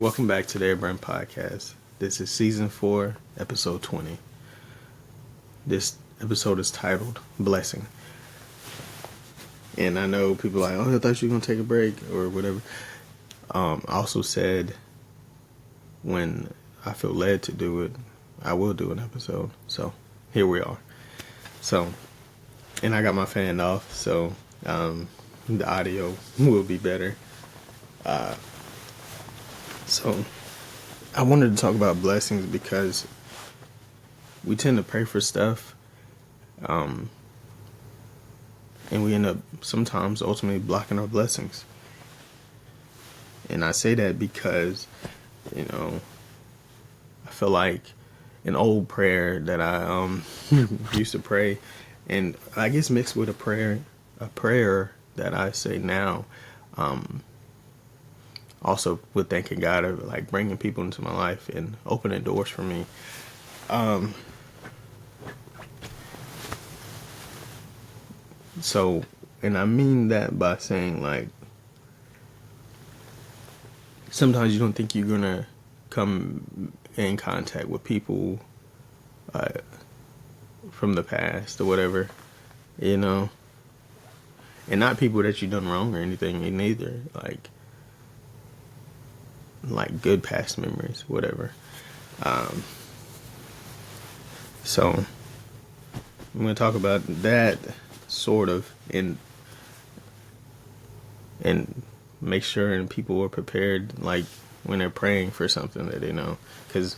Welcome back to the Heir podcast. This is season 4, episode 20. This episode is titled Blessing. And I know people are like, oh, I thought you were going to take a break or whatever. I also said when I feel led to do it, I will do an episode. So here we are. And I got my fan off, so the audio will be better. So I wanted to talk about blessings because we tend to pray for stuff, and we end up sometimes ultimately blocking our blessings. And I say that because, I feel like an old prayer that I used to pray, and I guess mixed with a prayer that I say now, also with thanking God of like bringing people into my life and opening doors for me. So, and I mean that by saying like, sometimes you don't think you're gonna come in contact with people from the past or whatever, and not people that you've done wrong or anything, and neither like good past memories, whatever. So I'm going to talk about that sort of and make sure and people are prepared, like when they're praying for something that they know. Because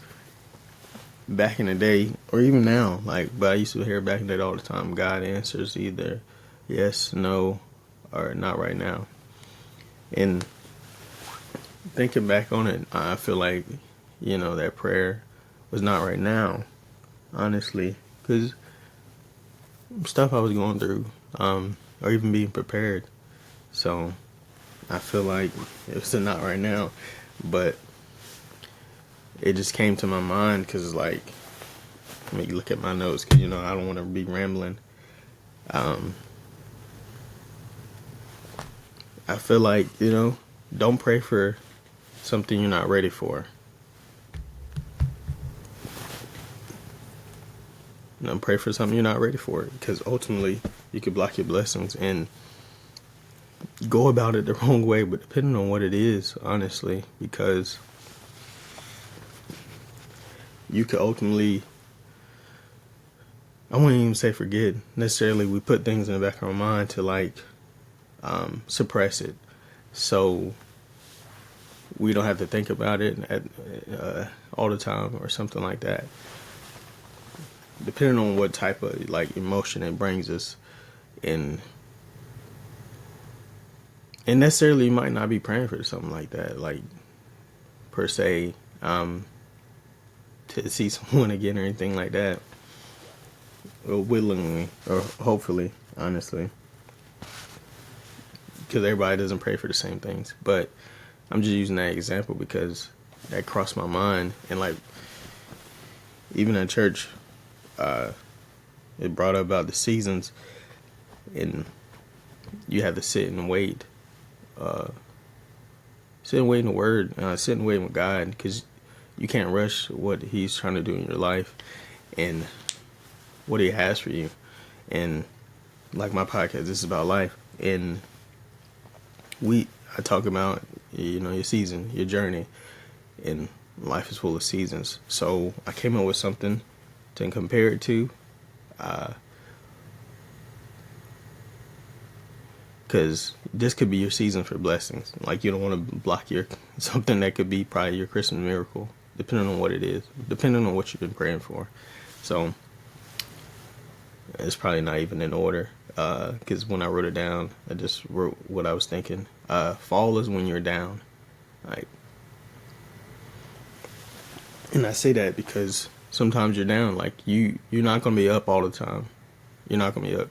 back in the day, or even now, but I used to hear back in the day all the time, God answers either yes, no, or not right now. And thinking back on it, I feel like, that prayer was not right now, honestly, because stuff I was going through, or even being prepared. So I feel like it was not right now, but it just came to my mind because, let me look at my notes because, I don't want to be rambling. I feel like, don't pray for something you're not ready for. Don't pray for something you're not ready for, because ultimately you could block your blessings and go about it the wrong way, but depending on what it is, honestly, because you could ultimately, I wouldn't even say forget necessarily, we put things in the back of our mind to suppress it, so we don't have to think about it all the time or something like that, depending on what type of emotion it brings us. And necessarily you might not be praying for something like that, per se, to see someone again or anything like that, or willingly or hopefully, honestly, because everybody doesn't pray for the same things. But I'm just using that example because that crossed my mind. And even at church, it brought up about the seasons, and you have to sit and wait. Sit and wait in the Word. Sit and wait with God, because you can't rush what He's trying to do in your life and what He has for you. And like my podcast, this is about life. And I talk about, your season, your journey, and life is full of seasons. So I came up with something to compare it to, because this could be your season for blessings. You don't want to block something that could be probably your Christmas miracle, depending on what it is, depending on what you've been praying for. So it's probably not even in order, because when I wrote it down, I just wrote what I was thinking. Fall is when you're down. And I say that because sometimes you're down. You're not going to be up all the time. You're not going to be up.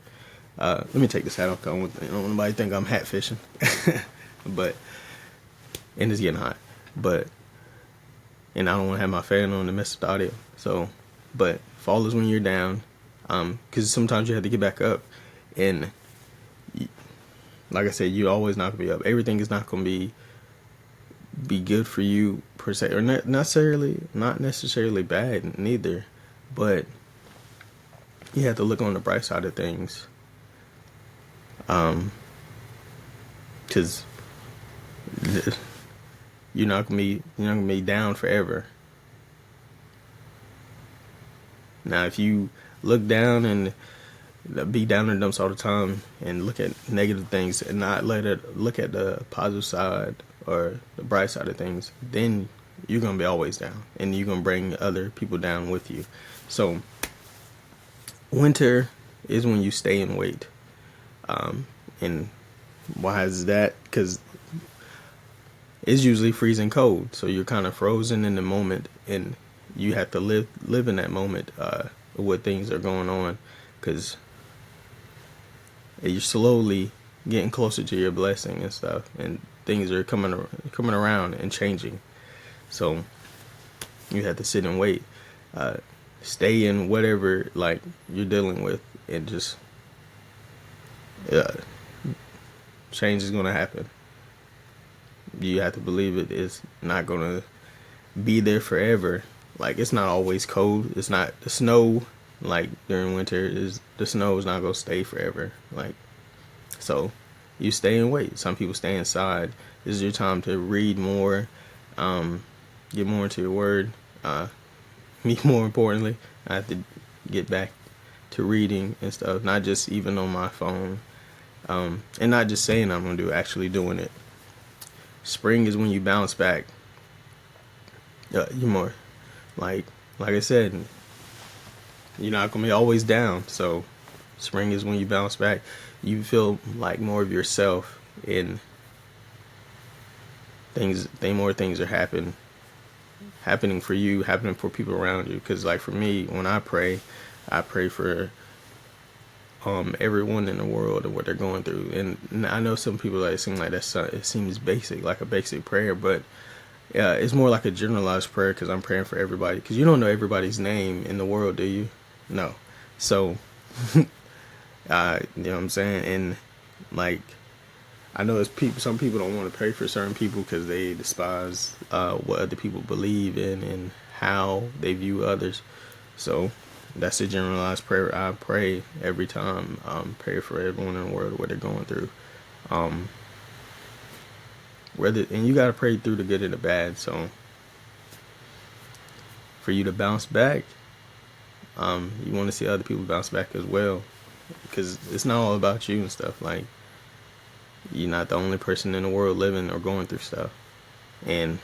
Let me take this hat off. I don't want nobody think I'm hat fishing. And it's getting hot. And I don't want to have my fan on to mess with the audio. So, but fall is when you're down. Because sometimes you have to get back up. And like I said, you're always not going to be up. Everything is not going to be be good for you per se, or not necessarily bad neither, but you have to look on the bright side of things. Because you're not gonna be down forever. Now, if you look down and be down in the dumps all the time and look at negative things and not let it look at the positive side or the bright side of things, then you're gonna be always down, and you're gonna bring other people down with you. So, winter is when you stay and wait. And why is that? Because it's usually freezing cold, so you're kind of frozen in the moment, and you have to live in that moment what things are going on, because you're slowly getting closer to your blessing and stuff, and things are coming around and changing. So you have to sit and wait, stay in whatever like you're dealing with, and just uh, change is gonna happen. You have to believe it is not gonna be there forever. Like, it's not always cold. It's not the snow. Like during winter, is the snow is not gonna stay forever. Like, so you stay and wait. Some people stay inside. This is your time to read more, get more into your word. Me, more importantly, I have to get back to reading and stuff. Not just even on my phone, and not just saying I'm gonna do it, actually doing it. Spring is when you bounce back. You more like I said, you're not gonna be always down. So spring is when you bounce back. You feel like more of yourself, and more things are happening for you, happening for people around you. Because like for me, when I pray for everyone in the world and what they're going through. And I know some people that seem like it seems basic, like a basic prayer, but it's more like a generalized prayer, because I'm praying for everybody. Because you don't know everybody's name in the world, do you? No. So, you know what I'm saying? And like, I know some people don't want to pray for certain people because they despise what other people believe in and how they view others. So that's a generalized prayer I pray every time. Pray for everyone in the world, what they're going through. And you gotta pray through the good and the bad. So for you to bounce back, you want to see other people bounce back as well, because it's not all about you and stuff. Like, you're not the only person in the world living or going through stuff. And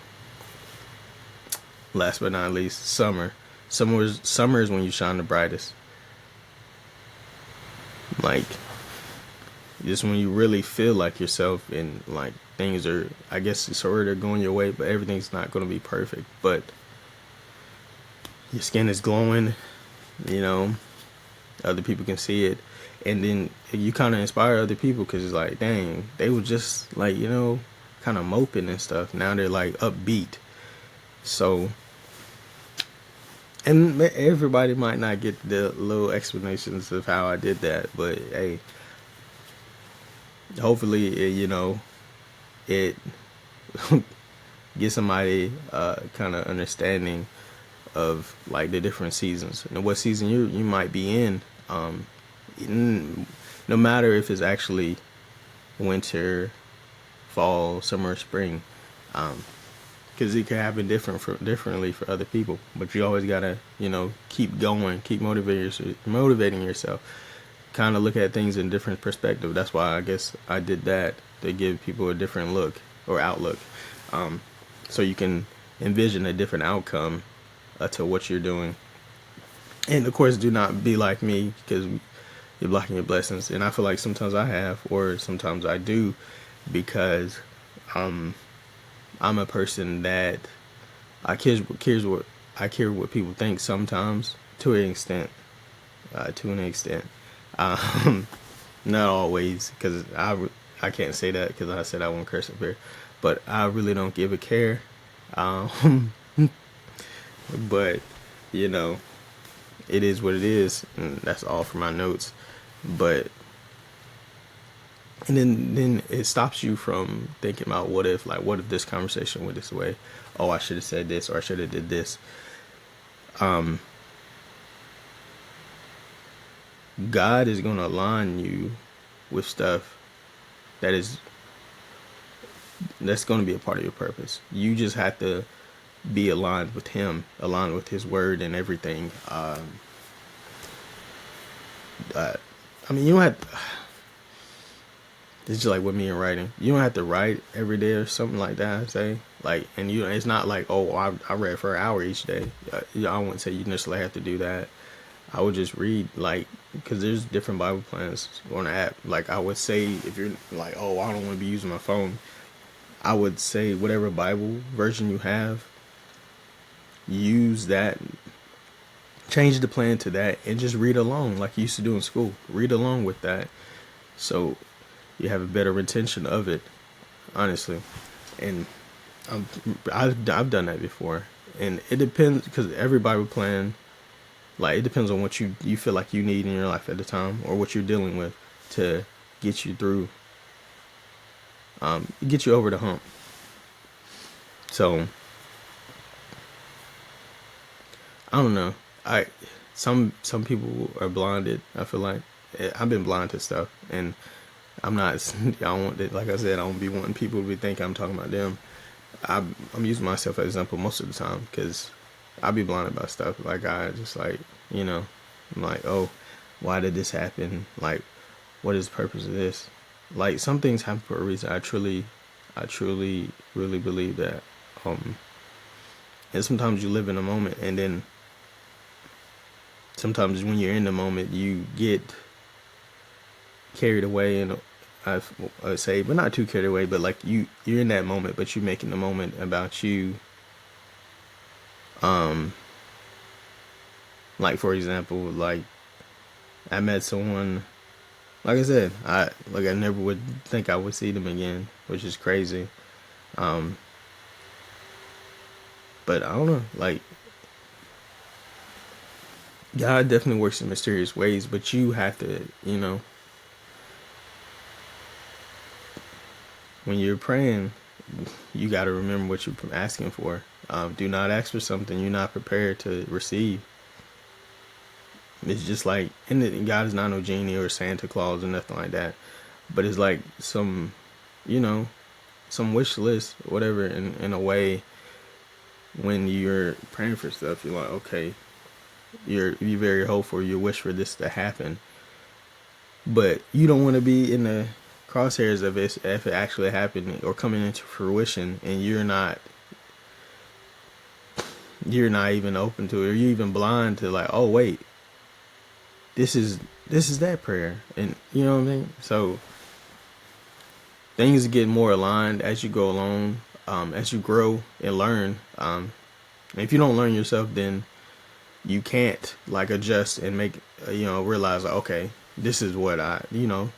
last but not least, summer. Summer is when you shine the brightest. Like, just when you really feel like yourself, and like things are, I guess, sort of going your way, but everything's not going to be perfect. But your skin is glowing, you know, other people can see it. And then you kind of inspire other people, because it's like, dang, they were just like, kind of moping and stuff. Now they're like upbeat. So, and everybody might not get the little explanations of how I did that, but hey, hopefully, it gets somebody kind of understanding of like the different seasons and what season you might be in. No matter if it's actually winter, fall, summer, spring, because it can happen differently for other people. But you always gotta, keep going, keep motivating yourself. Kind of look at things in different perspective. That's why I guess I did that, to give people a different look or outlook, so you can envision a different outcome to what you're doing. And of course, do not be like me, because you're blocking your blessings. And I feel like sometimes I have, or sometimes I do, because I'm a person that I care what people think sometimes, to an extent. Not always, because I can't say that, because I said I won't curse up here, but I really don't give a care. But it is what it is, and that's all for my notes. But And then it stops you from thinking about what if this conversation went this way? Oh, I should have said this, or I should have did this. God is going to align you with stuff that is that's going to be a part of your purpose. You just have to be aligned with Him, aligned with His Word and everything. I mean, you don't have. It's just like with me in writing. You don't have to write every day or something like that. I say like, and it's not like, oh, I read for an hour each day. I wouldn't say you necessarily have to do that. I would just read, like, because there's different Bible plans on the app. Like, I would say, if you're like, oh, I don't want to be using my phone, I would say whatever Bible version you have, use that, change the plan to that, and just read along like you used to do in school. Read along with that, so you have a better retention of it, honestly. And I've done that before, and it depends because every Bible plan, like, it depends on what you feel like you need in your life at the time, or what you're dealing with to get you through, get you over the hump. So I don't know. Some people are blinded. I feel like I've been blind to stuff, and I'm not. I don't want it. Like I said, I don't be wanting people to think I'm talking about them. I'm using myself as an example most of the time because I be blinded by stuff. Like, I just, like, I'm like, oh, why did this happen? Like, what is the purpose of this? Like, some things happen for a reason. I truly, really believe that. And sometimes you live in a moment, and then sometimes when you're in the moment, you get carried away, and I would say, but not too carried away, but like you're in that moment, but you're making the moment about you. Like, for example, like, I met someone, like I said, I never would think I would see them again, which is crazy. But I don't know, like, God definitely works in mysterious ways, but you have to, when you're praying, you got to remember what you're asking for. Do not ask for something you're not prepared to receive. It's just like, and God is not no genie or Santa Claus or nothing like that. But it's like some, some wish list, whatever, in a way. When you're praying for stuff, you're like, okay, you're very hopeful, you wish for this to happen, but you don't want to be in the crosshairs of it if it actually happened or coming into fruition, and you're not even open to it, or you're even blind to, like, oh wait, this is that prayer, and you know what I mean. So things get more aligned as you go along, as you grow and learn. If you don't learn yourself, then you can't, like, adjust and make, realize, like, okay, this is what I do.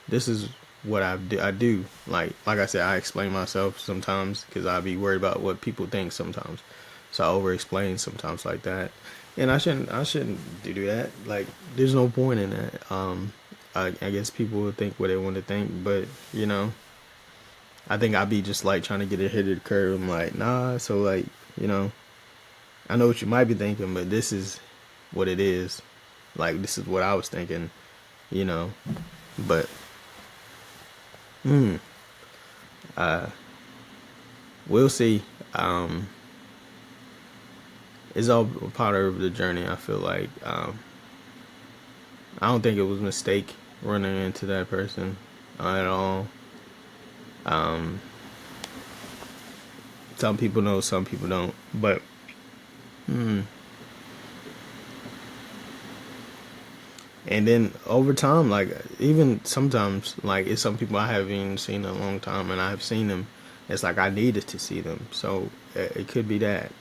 Like I said, I explain myself sometimes because I be worried about what people think sometimes, so I over explain sometimes like that, and I shouldn't do that. Like, there's no point in that. I guess people will think what they want to think, but I think I'd be just like trying to get ahead of the curve. I'm like, nah, so, like, I know what you might be thinking, but this is what it is. Like, this is what I was thinking, but we'll see. It's all part of the journey. I feel like I don't think it was a mistake running into that person at all. Some people know, some people don't, but and then over time, like, even sometimes, like, it's some people I haven't even seen in a long time, and I've seen them. It's like I needed to see them, so it could be that.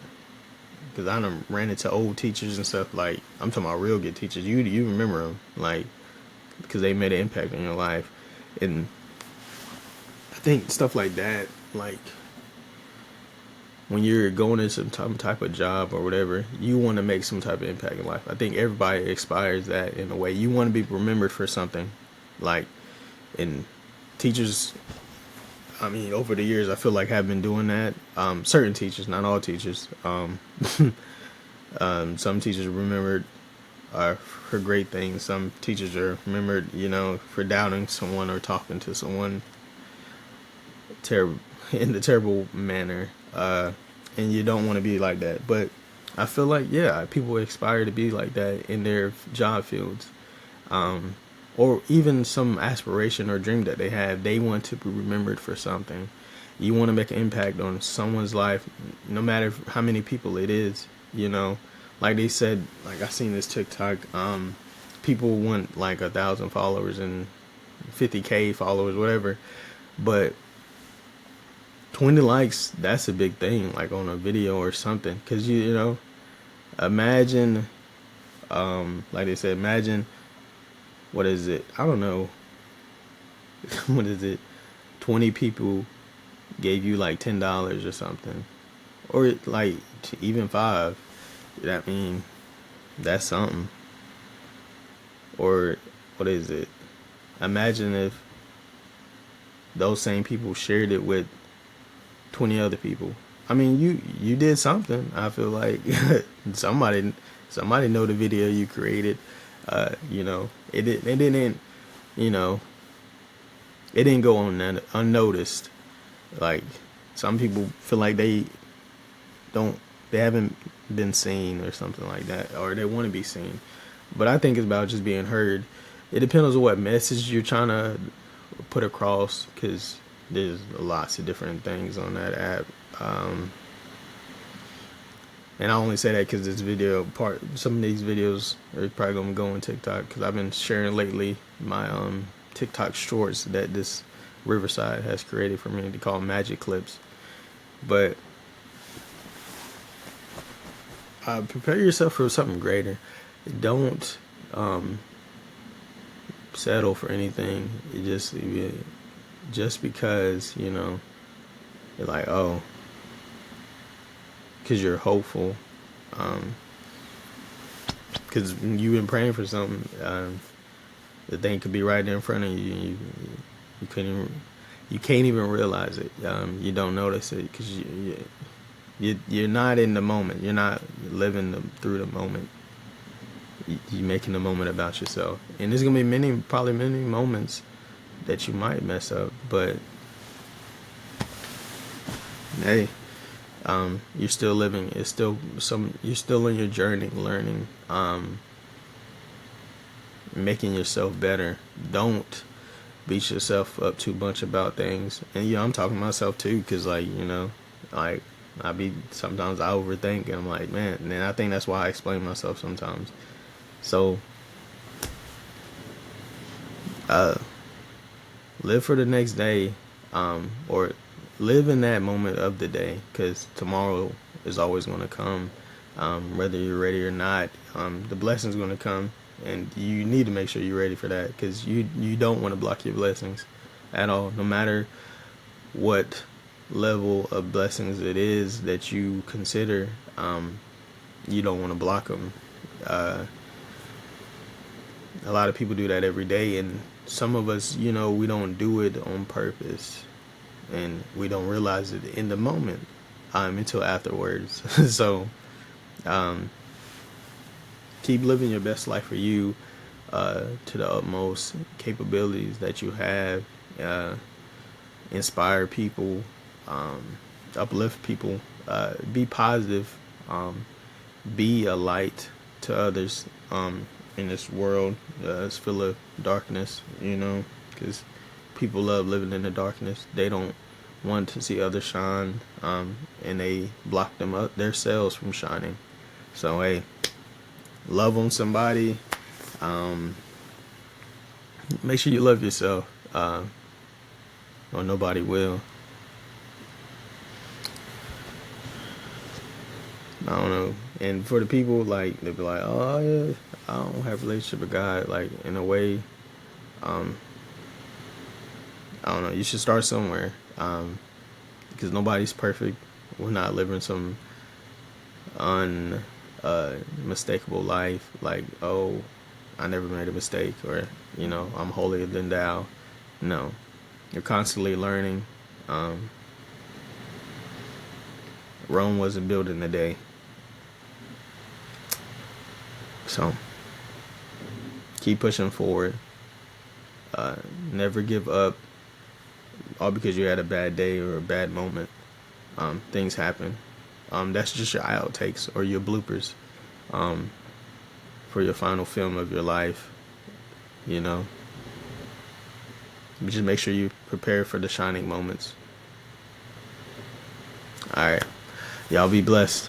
Because I done ran into old teachers and stuff. Like, I'm talking about real good teachers. You remember them, like, because they made an impact in your life, and I think stuff like that, like, when you're going into some type of job or whatever, you want to make some type of impact in life. I think everybody aspires that in a way. You want to be remembered for something, like, and teachers, I mean, over the years, I feel like have been doing that. Certain teachers, not all teachers. Some teachers remembered for great things. Some teachers are remembered, for doubting someone or talking to someone terrible in the terrible manner. And you don't want to be like that. But I feel like, yeah, people aspire to be like that in their job fields. Or even some aspiration or dream that they have. They want to be remembered for something. You want to make an impact on someone's life, no matter how many people it is, Like they said, like I seen this TikTok, people want like 1,000 followers and 50K followers, whatever. But 20 likes, that's a big thing, like on a video or something. Because, imagine, like they said, imagine, what is it? I don't know. What is it? 20 people gave you like $10 or something. Or like even 5. I mean, that's something. Or what is it? Imagine if those same people shared it with 20 other people. I mean, you did something. I feel like somebody know the video you created. It didn't, you know, it didn't go on unnoticed. Like some people feel like they haven't been seen or something like that, or they want to be seen. But I think it's about just being heard. It depends on what message you're trying to put across, because there's lots of different things on that app. And I only say that because some of these videos are probably gonna go on TikTok, because I've been sharing lately my TikTok shorts that this Riverside has created for me to call magic clips. But prepare yourself for something greater. Don't settle for anything. Just because you're like, oh, because you're hopeful, because you've been praying for something, the thing could be right there in front of you. You can't even realize it. You don't notice it because you're not in the moment. You're not living through the moment. You're making the moment about yourself, and there's gonna be probably many moments that you might mess up, but hey, you're still living. You're still on your journey, learning, making yourself better. Don't beat yourself up too much about things. And I'm talking to myself too, because like sometimes I overthink, and I'm like, man, and then I think that's why I explain myself sometimes. So live for the next day, or live in that moment of the day, because tomorrow is always going to come, whether you're ready or not. The blessing's going to come, and you need to make sure you're ready for that, because you don't want to block your blessings at all, no matter what level of blessings it is that you consider. You don't want to block them. A lot of people do that every day, and some of us, we don't do it on purpose, and we don't realize it in the moment until afterwards. So keep living your best life for you, to the utmost capabilities that you have. Inspire people, uplift people, be positive, be a light to others, in this world. It's full of darkness, because people love living in the darkness. They don't want to see others shine, and they block themselves from shining. So hey, love on somebody. Make sure you love yourself, or nobody will. I don't know. And for the people, like, they be like, oh yeah, I don't have a relationship with God. Like, in a way, I don't know. You should start somewhere, because nobody's perfect. We're not living some unmistakable life. Like, oh, I never made a mistake, or I'm holier than thou. No, You're constantly learning. Um, Rome wasn't built in a day. So keep pushing forward. Uh, Never give up, all because you had a bad day or a bad moment. Things happen. That's just your outtakes or your bloopers um, for your final film of your life. You know, just make sure you prepare for the shining moments. All right, y'all be blessed.